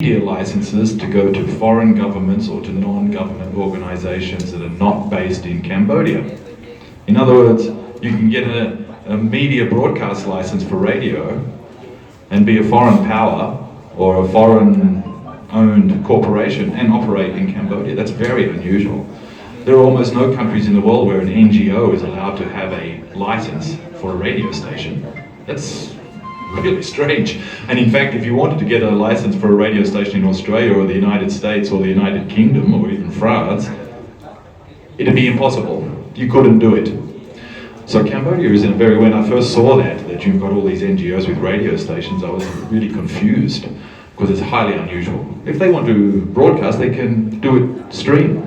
media licenses to go to foreign governments or to non-government organizations that are not based in Cambodia. In other words, you can get a media broadcast license for radio and be a foreign power or a foreign-owned corporation and operate in Cambodia. That's very unusual. There are almost no countries in the world where an NGO is allowed to have a license for a radio station. That's really strange. And in fact, if you wanted to get a license for a radio station in Australia or the United States or the United Kingdom or even France, it'd be impossible. You couldn't do it. So Cambodia is in a very, when I first saw that you've got all these NGOs with radio stations, I was really confused because it's highly unusual. If they want to broadcast, they can do it stream.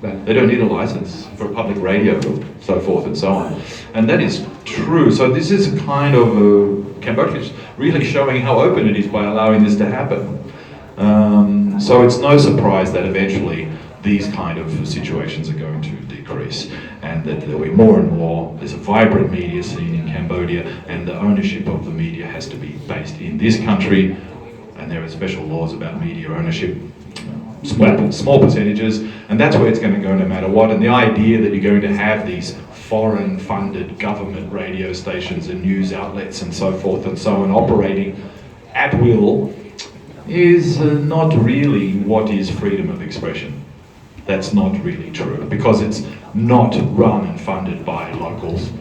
They don't need a license for public radio, so forth and so on. And that is true. So this is kind of, Cambodia is really showing how open it is by allowing this to happen. So it's no surprise that eventually these kind of situations are going to decrease and that there'll be more and more. There's a vibrant media scene in Cambodia and the ownership of the media has to be based in this country, and there are special laws about media ownership. Small percentages, and that's where it's going to go no matter what. And the idea that you're going to have these foreign-funded government radio stations and news outlets and so forth and so on operating at will is not really what is freedom of expression. That's not really true because it's not run and funded by locals.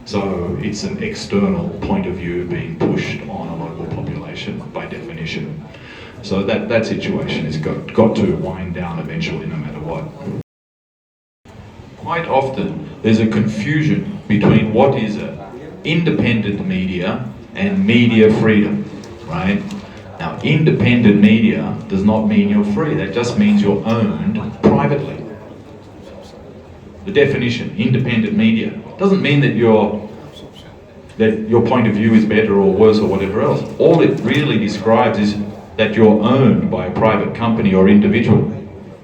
So it's an external point of view being pushed on a local population by definition. So that situation has got to wind down eventually, no matter what. Quite often, there's a confusion between what is independent media and media freedom, right? Now, independent media does not mean you're free. That just means you're owned privately. The definition, independent media, doesn't mean that your point of view is better or worse or whatever else. All it really describes is that you're owned by a private company or individual.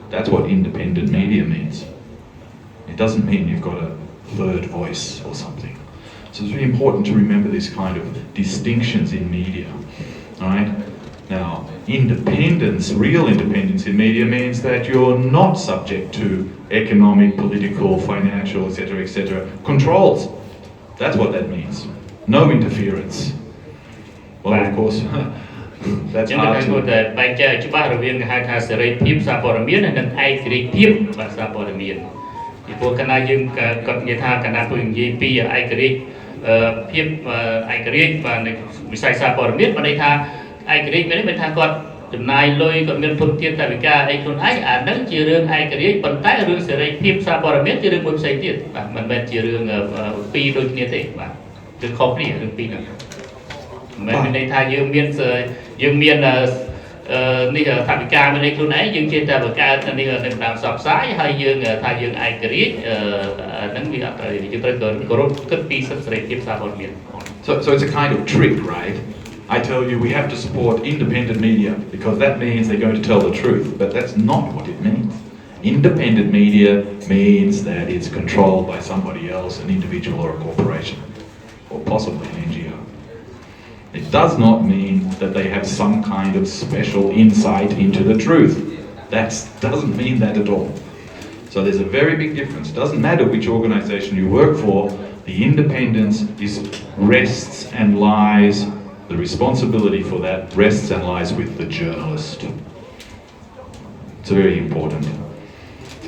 That's what independent media means. It doesn't mean you've got a third voice or something. So it's really important to remember this kind of distinctions in media, all right? Now, independence, real independence in media means that you're not subject to economic, political, financial, etc., controls. That's what that means. No interference. Well, of course, that's hard to... បែងចែកច្បាស់រវាងហៅថាសេរីភាពសារព័ត៌មាននិងឯករាជ្យភាពសារព័ត៌មានពីព្រោះកាលណាយើងគាត់និយាយថាកាលណាពួកនិយាយពីឯករាជ្យភាពឯករាជ្យបាទនៃវិស័យសារព័ត៌មានបានន័យថាឯករាជ្យមានថាគាត់ចំណាយលុយគាត់មានធនធានថវិកាអីខ្លួនឯងអាហ្នឹងជារឿងឯករាជ្យប៉ុន្តែរឿងសេរីភាពសារព័ត៌មានជារឿងមួយផ្សេងទៀតបាទមិនមែនជារឿងពីរដូចគ្នាទេបាទគឺខុសគ្នារឿងពីរហ្នឹងមិនមែនន័យថាយើងមាននេះថវិកាមានឯខ្លួនឯងយើងចេះតែបង្កើតនេះនៅតាមផ្សព្វផ្សាយហើយយើងថាយើងឯករាជ្យហ្នឹងវាអត់ត្រូវយើងត្រូវគោរពគិតពីសិទ្ធិសេរីភាពសារព័ត៌មាន So it's a kind of trick, right? I tell you we have to support independent media because that means they're going to tell the truth, but that's not what it means. Independent media means that it's controlled by somebody else, an individual or a corporation, or possibly an NGO. It does not mean that they have some kind of special insight into the truth. That doesn't mean that at all. So there's a very big difference. It doesn't matter which organization you work for, the independence rests and lies, the responsibility for that rests and lies with the journalist. It's very important.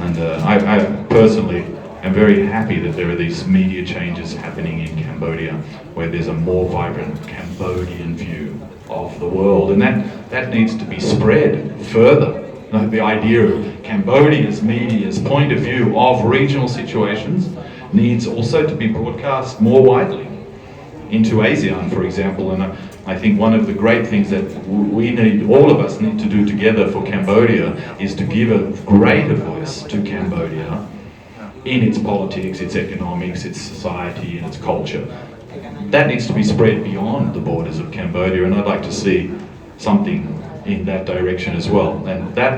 And I personally am very happy that there are these media changes happening in Cambodia where there's a more vibrant Cambodian view of the world, and that needs to be spread further. The idea of Cambodia's media's point of view of regional situations needs also to be broadcast more widely into ASEAN, for example, and I think one of the great things that all of us need to do together for Cambodia is to give a greater voice to Cambodia in its politics, its economics, its society, and its culture. That needs to be spread beyond the borders of Cambodia, and I'd like to see something in that direction as well. And that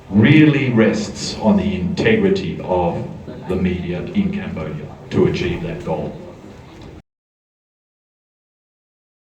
really rests on the integrity of the media in Cambodia to achieve that goal.